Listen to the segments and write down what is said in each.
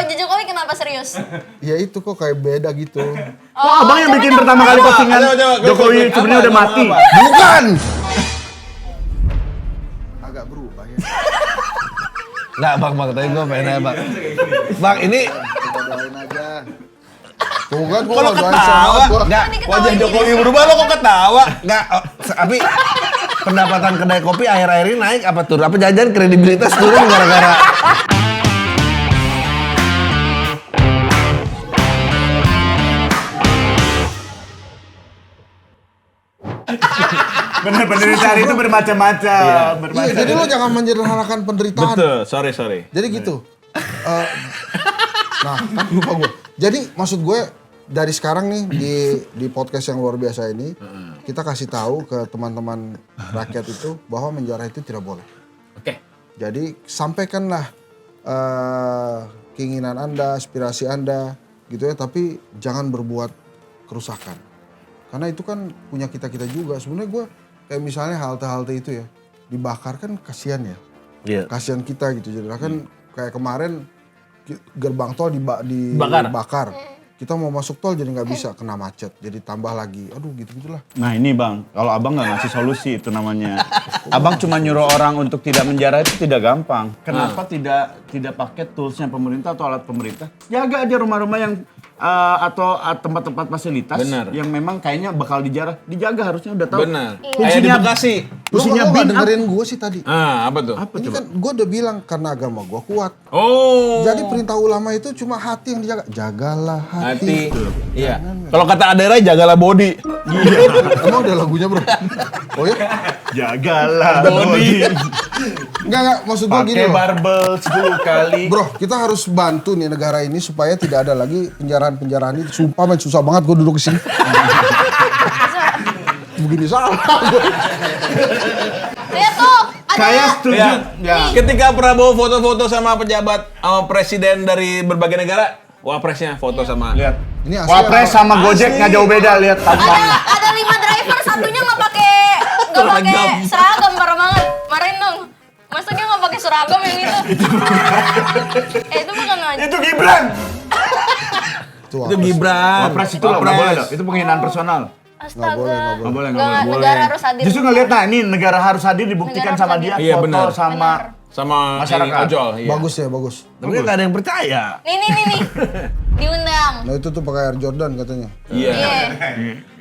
wajah Jokowi kenapa serius? Ya itu kok kayak beda gitu. Kok abang yang bikin pertama kali postingan Jokowi sebenarnya udah mati? Bukan. Agak berubah ya. Nggak bang, tapi gue pengen nanya bang. Bang ini Kita doain aja. Tuh kan gua Kalau doain ketawa, sehat, gua. nggak wajah Jokowi berubah lo kok ketawa? nggak, tapi pendapatan kedai kopi akhir-akhir ini naik apa turun? Apa jajan kredibilitas turun gara-gara? Bener-bener cari itu bermacam-macam. Iya, jadi lo jangan menyederhanakan penderitaan. Betul, sorry. Jadi gitu. Nah, kan lupa gue. Jadi maksud gue dari sekarang nih di podcast yang luar biasa ini, kita kasih tahu ke teman-teman rakyat itu bahwa menjara itu tidak boleh. Oke. Jadi sampaikanlah keinginan Anda, aspirasi Anda gitu ya, tapi jangan berbuat kerusakan. Karena itu kan punya kita-kita juga. Sebenarnya gue kayak misalnya halte-halte itu ya, dibakar kan kasihan ya. Iya. Kasihan kita gitu. Jadi kan kayak kemarin gerbang tol dibakar. Kita mau masuk tol jadi nggak bisa, kena macet. Jadi tambah lagi. Aduh gitu-gitulah. Nah ini bang, kalau abang nggak ngasih solusi itu namanya. Abang cuma nyuruh orang untuk tidak menjara itu tidak gampang. Kenapa tidak pakai toolsnya pemerintah atau alat pemerintah? Jaga aja rumah-rumah yang atau tempat-tempat fasilitas yang memang kayaknya bakal dijarah. Dijaga harusnya udah tahu. Benar. Kayak di Bekasi. Lo nggak dengerin gue sih tadi. Apa tuh? Ini kan gue udah bilang karena agama gue kuat. Oh. Jadi perintah ulama itu cuma hati yang dijaga. Jagalah hati. Iya. Kalau kata Adera jagalah body. Emang ada lagunya bro? Oh ya? Jagalah body. Enggak, maksud gue gini Pakai loh. barbel 10 kali. Bro, kita harus bantu nih negara ini supaya tidak ada lagi penjarahan ini. Sumpah men, susah banget gue duduk di sini. Begini salah gue. Lihat tuh, ada Saya setuju. Ya. Ketika Prabowo foto-foto sama pejabat sama presiden dari berbagai negara, wapresnya foto sama. Lihat. Ini asli Wapres apa? sama Gojek nggak jauh beda, lihat tampangnya. ada 5 driver, satunya nggak pakai seragam, parah banget. Marahin dong. Masa dia nggak pakai seragam yang itu? Itu bukan aja. Itu Gibran. Itu Gibran. Wapres itu loh, nggak boleh loh. Itu penghinaan personal. Astaga. Nggak boleh. Negara harus hadir. Justru ngeliat, nah ini negara harus hadir dibuktikan Negara sama harus dia hadir. Iya, foto benar. sama Masyarakat. masyarakat. Ojol. Iya. Bagus ya, bagus. Tapi kan nggak ada yang percaya. Nih. Diundang. Nah itu tuh pakai Air Jordan katanya. Iya. Iya.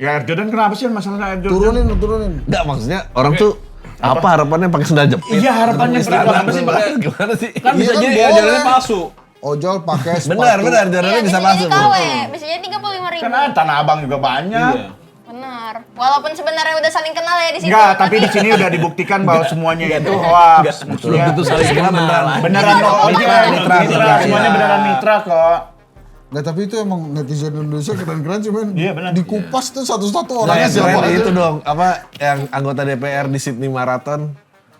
Ya Air Jordan kenapa sih masalah Air Jordan? Turunin. Nggak, maksudnya orang tuh apa harapannya pakai sendal jepit? Iya harapannya Kenapa sih pakai? Gimana sih? Kan bisa Iya kan jadi boleh. jalannya palsu. Ojol pakai sepatu. Benar, jalannya Iya, bisa jadi masuk. KW. Biasanya 35.000. Kan ada Tanah Abang juga banyak. Iya. Benar. Walaupun sebenarnya udah saling kenal ya di situ. Enggak, tapi di sini udah dibuktikan bahwa semuanya itu hoax. Maksudnya Itu saling kenal. beneran Mitra, mitra, semuanya beneran mitra kok. Nggak, tapi itu emang netizen Indonesia keren-keren sih men. Iya, benar. Dikupas tuh satu-satu Nah, orangnya yang siapa keren aja. itu dong, apa yang anggota DPR di Sydney Marathon.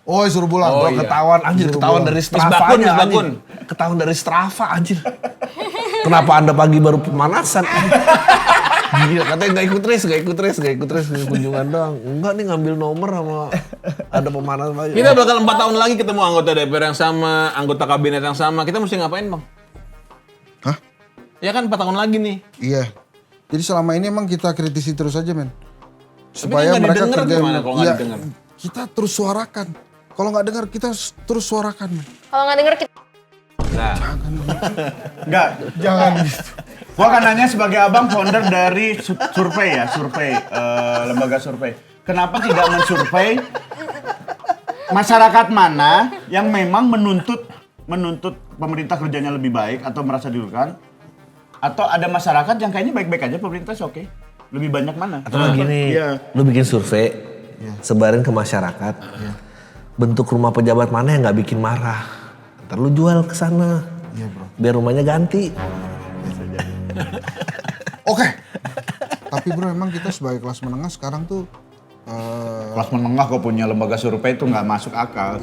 Oh, suruh pulang. Oh, Bro, iya. ketahuan anjir, Suruh ketahuan pulang. dari Bakun, Strava-nya Bakun. anjir. Ketahuan dari Strava anjir. Kenapa Anda pagi baru pemanasan? Gila, katanya nggak ikut race kunjungan doang. Enggak nih ngambil nomor sama ada pemanasan lagi. Kita bakal 4 tahun lagi ketemu anggota DPR yang sama, anggota kabinet yang sama. Kita mesti ngapain, Bang? Hah? Ya kan 4 tahun lagi nih. Iya. Jadi selama ini emang kita kritisi terus aja men. Tapi kan nggak didengar gimana kalau nggak Iya, didengar? kita terus suarakan. Kalau nggak dengar kita terus suarakan men. Kalau nggak denger kita. Nah, Enggak, jangan gitu. Gua akan nanya sebagai abang founder dari survei, lembaga survei. Kenapa tidak mensurvei masyarakat mana yang memang menuntut pemerintah kerjanya lebih baik atau merasa dirugikan? Atau ada masyarakat yang kayaknya baik-baik aja pemerintah oke. Lebih banyak mana? Atau lagi nih, Iya. lu bikin survei, sebarin ke masyarakat. Bentuk rumah pejabat mana yang nggak bikin marah? Ntar lu jual ke sana. Iya bro. Biar rumahnya ganti. Oke. Tapi bro emang kita sebagai kelas menengah sekarang tuh Kelas menengah kok punya lembaga survei itu nggak masuk akal.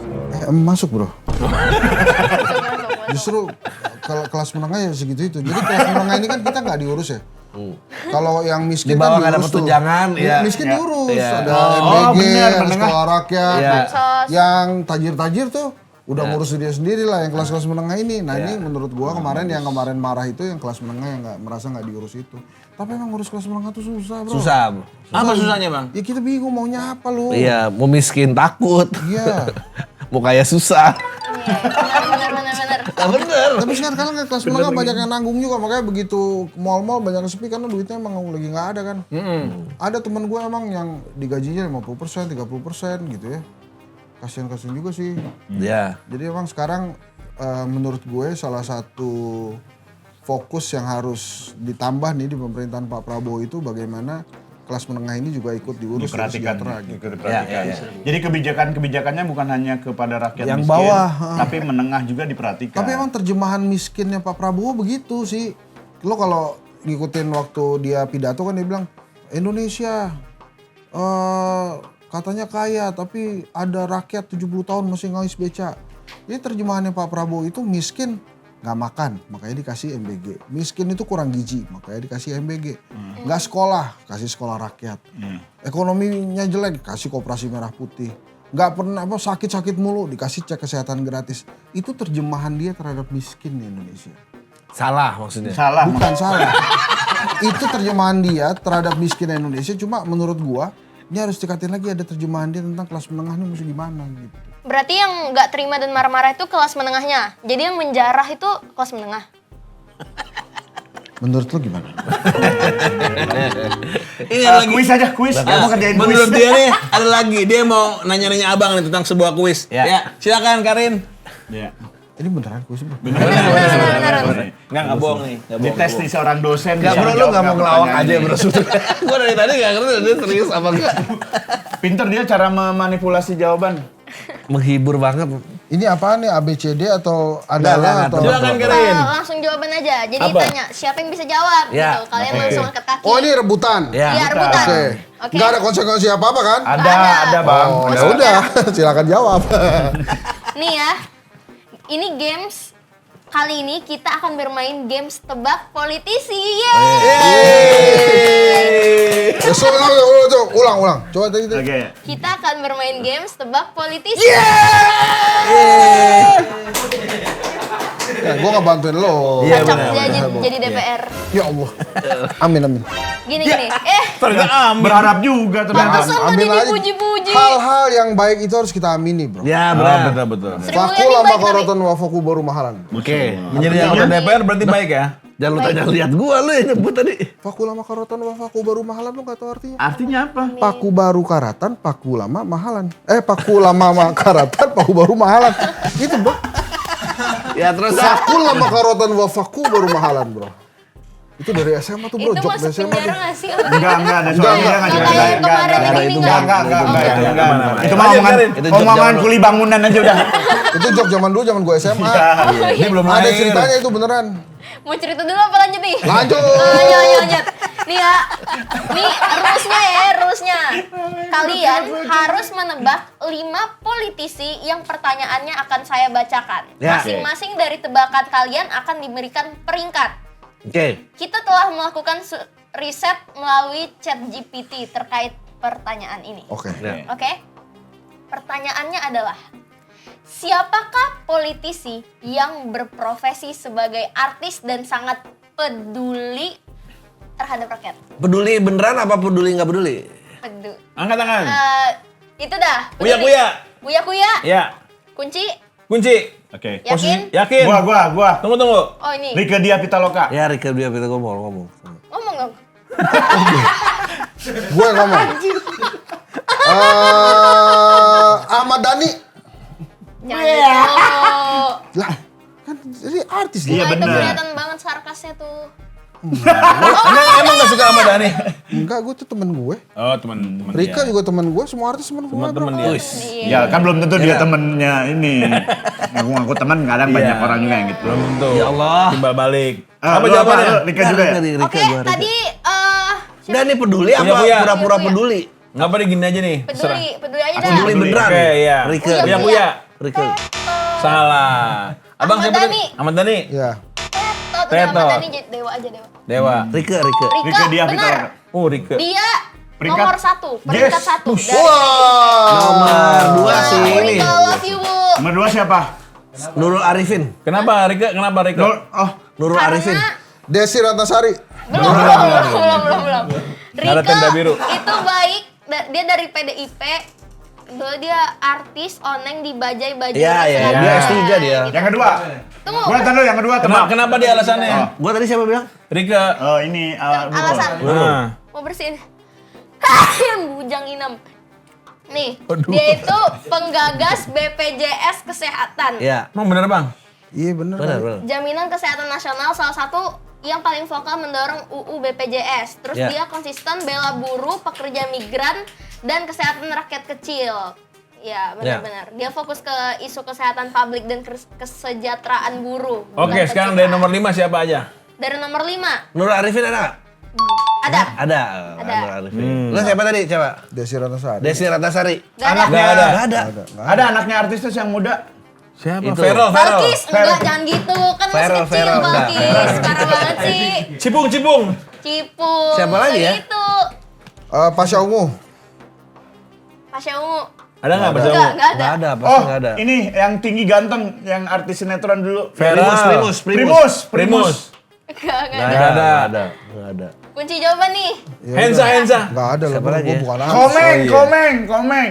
masuk bro. Justru kalau kelas menengah ya segitu itu. Jadi kelas menengah ini kan kita nggak diurus ya. Kalau yang miskin Di bawah kan nggak diurus dapat tuh. tunjangan, ya. Miskin Ya. diurus. Ya. Ada Oh, MBG, benar, ada menengah. sekolah rakyat. Ya. Sos. Yang tajir-tajir tuh Udah ngurus dia sendiri lah yang kelas-kelas menengah ini. Nah ini menurut gua yang kemarin marah itu yang kelas menengah yang merasa nggak diurus itu. Tapi emang ngurus kelas menengah tuh susah bro. Susah. Apa susahnya bang? Ya kita bingung maunya apa lu. Iya, mau miskin takut. Iya. Mau kaya susah. Bener. Nah, bener. Tapi sekarang kan kelas menengah banyak yang nanggung juga. Makanya begitu mall-mall banyak yang sepi karena duitnya emang lagi nggak ada kan. Ada temen gue emang yang digajinya 50%, 30% gitu ya. Kasian-kasian juga sih. Iya. Jadi emang sekarang menurut gue salah satu fokus yang harus ditambah nih di pemerintahan Pak Prabowo itu bagaimana kelas menengah ini juga ikut diurus diperhatikan, sejahtera gitu. ikut diperhatikan. Jadi kebijakannya bukan hanya kepada rakyat Yang miskin, bawah, tapi menengah juga diperhatikan. Tapi emang terjemahan miskinnya Pak Prabowo begitu sih. Lo kalau ngikutin waktu dia pidato kan dia bilang Indonesia katanya kaya tapi ada rakyat 70 tahun masih ngais beca. Jadi terjemahannya Pak Prabowo itu miskin nggak makan, makanya dikasih MBG. Miskin itu kurang gizi, makanya dikasih MBG. Nggak sekolah, kasih sekolah rakyat. Ekonominya jelek, kasih koperasi merah putih. Nggak pernah sakit-sakit mulu, dikasih cek kesehatan gratis. Itu terjemahan dia terhadap miskin di Indonesia. Salah maksudnya. Salah. Bukan salah. Itu terjemahan dia terhadap miskin Indonesia. Cuma menurut gua, ini harus dikatin lagi ada terjemahan dia tentang kelas menengah ini mesti gimana gitu. Berarti yang nggak terima dan marah-marah itu kelas menengahnya. Jadi yang menjarah itu kelas menengah. Menurut lo gimana? Ini ada lagi. Kuis aja, kuis. Mau kerjain kuis. Menurut dia nih ada lagi. Dia mau nanya-nanya abang nih tentang sebuah kuis. Ya. Silakan Karin. Ya. Ini beneran kuis bro? Bener. Nggak bohong nih. Dites nih seorang dosen. Enggak bisa bro, lu jawab gak mau nggak ngelawak aja pertanyaan bro. ini. Gue dari tadi gak ngerti dia serius apa enggak. Pinter dia cara memanipulasi jawaban. Menghibur banget. Ini apaan nih ABCD atau adalah Enggak, atau Silakan Karin. Langsung jawaban aja. Jadi Apa? tanya siapa yang bisa jawab Ya, gitu. Kalian langsung angkat kaki. Oh ini rebutan? Ya. Iya, rebutan. Oke. Oke. Nggak ada konsekuensi apa-apa kan? Ada bang. Oh ya udah, silakan jawab. Nih ya. Ini games. Kali ini kita akan bermain games tebak politisi. Yeay! Ya, ulang. Coba tadi. Oke. Kita akan bermain games tebak politisi. Ya, gue nggak bantuin lo. Iya, Cocok benar, jadi DPR. Ya Allah. Amin. Gini. Berharap juga ternyata. Pantesan Amin tadi aja. dipuji-puji. Hal-hal yang baik itu harus kita amini bro. Ya benar. Betul. Sri Mulyani Fakul sama baik tapi. korotan wafaku baru mahalan. Oke. Menjadi anggota DPR berarti baik ya? Jangan lu tanya lihat gua lu yang nyebut tadi. Fakul sama korotan wafaku baru mahalan lo gak tau artinya. Artinya apa? Paku baru karatan, paku lama mahalan. Paku lama karatan, paku baru mahalan. Gitu bro. Ya terus Fakul sama karotan wafaku baru mahalan bro. Itu dari SMA tuh bro, Itu jok masuk dari SMA penjara tuh. gak sih? Enggak ada soalnya dia nggak Kayak cerita. yang kemarin ini enggak. Itu mah omongan kuli bangunan aja udah. Itu jok zaman dulu, zaman gue SMA. Ini belum Ada lahir. ceritanya itu beneran. Mau cerita dulu apa lanjut nih? Lanjut. Lanjut. Nih ya. Nih rulesnya. Kalian harus menebak 5 politisi yang pertanyaannya akan saya bacakan. Ya. Masing-masing dari tebakan kalian akan diberikan peringkat. Oke. Kita telah melakukan riset melalui ChatGPT terkait pertanyaan ini. Oke. Oke? Pertanyaannya adalah, siapakah politisi yang berprofesi sebagai artis dan sangat peduli terhadap rakyat? Peduli beneran apa peduli nggak peduli? Angkat tangan. Itu dah. Kuya. Kuya. Ya. Kunci. Oke. Yakin? Yakin? Gua. Tunggu. Oh ini. Rike Dia Pitaloka. Ya Rika dia kita ngomong. Ngomong dong. Gue yang ngomong. Ahmad Dhani. Jangan gitu. Lah, kan jadi artis Iya, dia. Itu bener. kelihatan banget sarkasnya tuh. Emang gak suka sama Dhani? Enggak, gue tuh temen gue. Oh teman-teman. Rika juga temen gue, semua artis temen gue bro. Teman-teman dia. Ya kan belum tentu dia temennya ini. Ngaku-ngaku teman kadang banyak orang juga yang gitu. Belum tentu. Ya Allah. Timbal balik. Apa Apa jawabannya? Rika juga ya? Rika Oke, gua Rika. tadi Dan ini peduli apa Kuya. pura-pura Kuya. peduli? Ngapa deh gini aja nih? peduli aja dah. Peduli beneran. Oke, iya. Rika. Kuya. Rika. Salah. Abang Ahmad siapa Dhani. tadi? Ahmad Dhani. Ya. Teto. Teto. Tadi Dewa aja Dewa. Dewa. Rika. Rike Dia benar. Pitaloka. Oh Rika. Dia Peringkat? nomor 1, peringkat Yes. 1. Wah. Nomor 2 sih ini. Rika, love you, Bu. Nomor 2 siapa? Nurul Arifin. Kenapa Rika? Kenapa Rika? Nurul Arifin. Desi Ratnasari. Belum. Ada tenda biru. Itu baik, dia dari PDIP. Dulu dia artis oneng di Bajai-Bajai. Iya. Dia S3 dia. Yang kedua. Tunggu. Gua tahu yang kedua Kenapa dia alasannya? Gua tadi siapa bilang? Rika. Oh, ini Alasan. Nah. Mau bersihin. Bujang Inam. Nih, dia itu penggagas BPJS Kesehatan. Iya. Emang bener bang? Iya bener. Benar. Jaminan Kesehatan Nasional salah satu yang paling vokal mendorong UU BPJS. Terus Ya. dia konsisten bela buruh, pekerja migran, dan kesehatan rakyat kecil. Ya, benar-benar. Dia fokus ke isu kesehatan publik dan kesejahteraan buruh. bukan Oke, sekarang dari pencitraan. nomor 5 siapa aja? Dari nomor 5. Nurul Arifin ada nggak? Ada. Ada. Ada. Nurul Arifin. Lu siapa tadi? Coba. Desi Ratnasari. Desi Ratnasari. Gak ada. Nggak ada. Nggak ada. Ada anaknya artis yang muda. Siapa? Itu. Feral. Balkis, enggak jangan gitu. Kan masih Feral, kecil Feral, enggak. Balkis. Parah banget sih. Cipung. Cipung. Siapa lagi ya? Itu. Pasha Ungu. Pasha Ungu. Ada nggak Mas Jamu? Enggak ada. Nggak ada. Pasti Oh, nggak ada. ini yang tinggi ganteng, yang artis sinetron dulu. Feral. Primus. Enggak Nggak ada. ada. Nggak ada. Kunci jawaban nih. Hensa. Nggak ada lah, Siapa bro. lagi Gua ya? bukan artis. Komeng.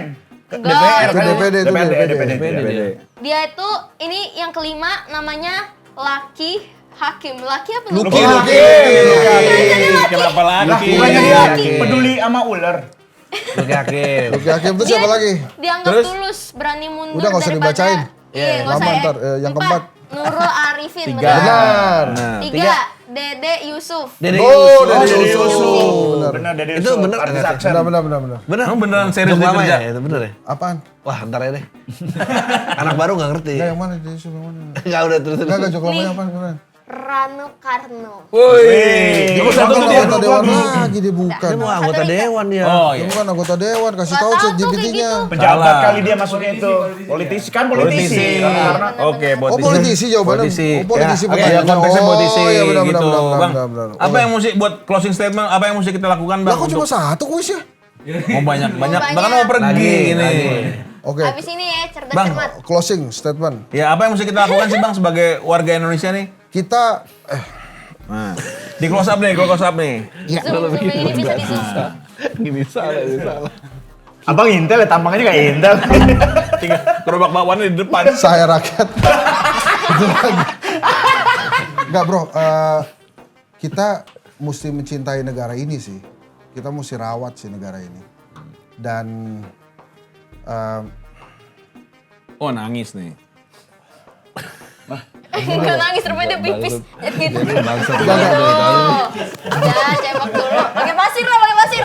Enggak. Itu DPD itu DPD. Dia itu ini yang kelima namanya Laki Hakim. Laki apa? Luki. Kenapa Lah, lagi? bukannya dia peduli sama ular. Luki Hakim. Luki Hakim itu siapa lagi? Dianggap Terus? tulus, berani mundur Udah, nggak usah daripada- dibacain. Iya, nggak Lama usah ya. ntar, yang keempat. Nurul Arifin. Tiga. Benar. Tiga. Dede Yusuf. Dede Oh, Yusuf. Dede Yusuf. Benar. Benar, Dede Itu Yusuf, bener artis nggak? aksen. Benar. Bener? Emang beneran serius Jok dia lama kerja? ya? Itu bener ya? Apaan? Wah, ntar ya deh. Anak baru nggak ngerti. Enggak, yang mana Dede Yusuf yang mana? Nggak udah terus. Enggak, Jok lamanya Nih. apaan beneran? Rano Karno. Woi. Nomor satu tuh dia. Anggota dewan lagi dia bukan. Dia mau anggota dewan dia. Oh Dia iya. bukan anggota dewan, kasih Nggak tahu tahu chat tuh kayak GPT-nya. gitu. Pejabat Salah. kali dia masuknya itu. Politisi kan politisi. Karena Oke, Oh, politisi jawabannya. Politisi. Oh, politisi Ya, oke, pertanyaannya. konteksnya politisi Oh, iya benar gitu. Bang, benar. apa yang mesti buat closing statement? Apa yang mesti kita lakukan, Bang? Lah kok cuma satu kuisnya? Mau banyak. banyak. Bahkan mau pergi Lagi, ini. lagi. Oke, Abis ini ya cerdas Bang. cermat. closing statement. Ya, apa yang mesti kita lakukan sih, Bang, sebagai warga Indonesia nih? Kita Nah, di close up nih. Zoom ini bisa. Gini salah. Abang Intel ya, tampangnya kayak Intel. Tinggal gerobak bakwannya di depan. saya rakyat. Itu lagi. Enggak bro, kita mesti mencintai negara ini sih. Kita mesti rawat sih negara ini. Dan Oh, nangis nih. Enggak nangis, rupanya dia pipis. Jadi gitu. Bangsa. Ya, cebok dulu. Pakai pasir lah, pakai pasir.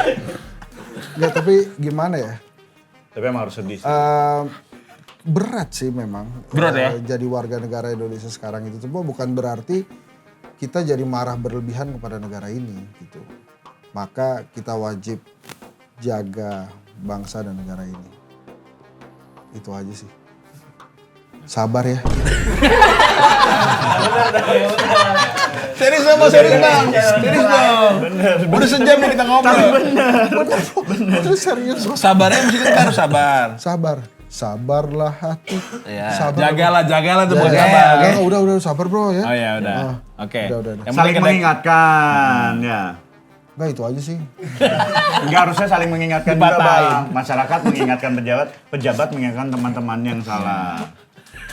enggak, tapi gimana ya? Tapi emang harus sedih sih. Berat sih memang. Berat ya? Jadi warga negara Indonesia sekarang itu semua bukan berarti kita jadi marah berlebihan kepada negara ini gitu. Maka kita wajib jaga bangsa dan negara ini. Itu aja sih. Sabar ya. Serius dong, Bang. Udah sejam nih kita ngobrol. Terus serius. Sabarnya mesti kita harus sabar. Sabar. Sabarlah hati. Ya. Sabar. Jagalah tuh buat Jaga. sabar. Enggak, udah sabar bro ya. Oh ya udah. Ah, Oke. udah. Yang Saling penting mengingatkan ya. Enggak, itu aja sih. Enggak, harusnya saling mengingatkan juga, Dipatahin. Bang. Masyarakat mengingatkan pejabat mengingatkan teman-teman yang salah.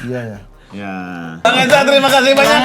Iya ya. Ya. Bang Enza, terima kasih banyak.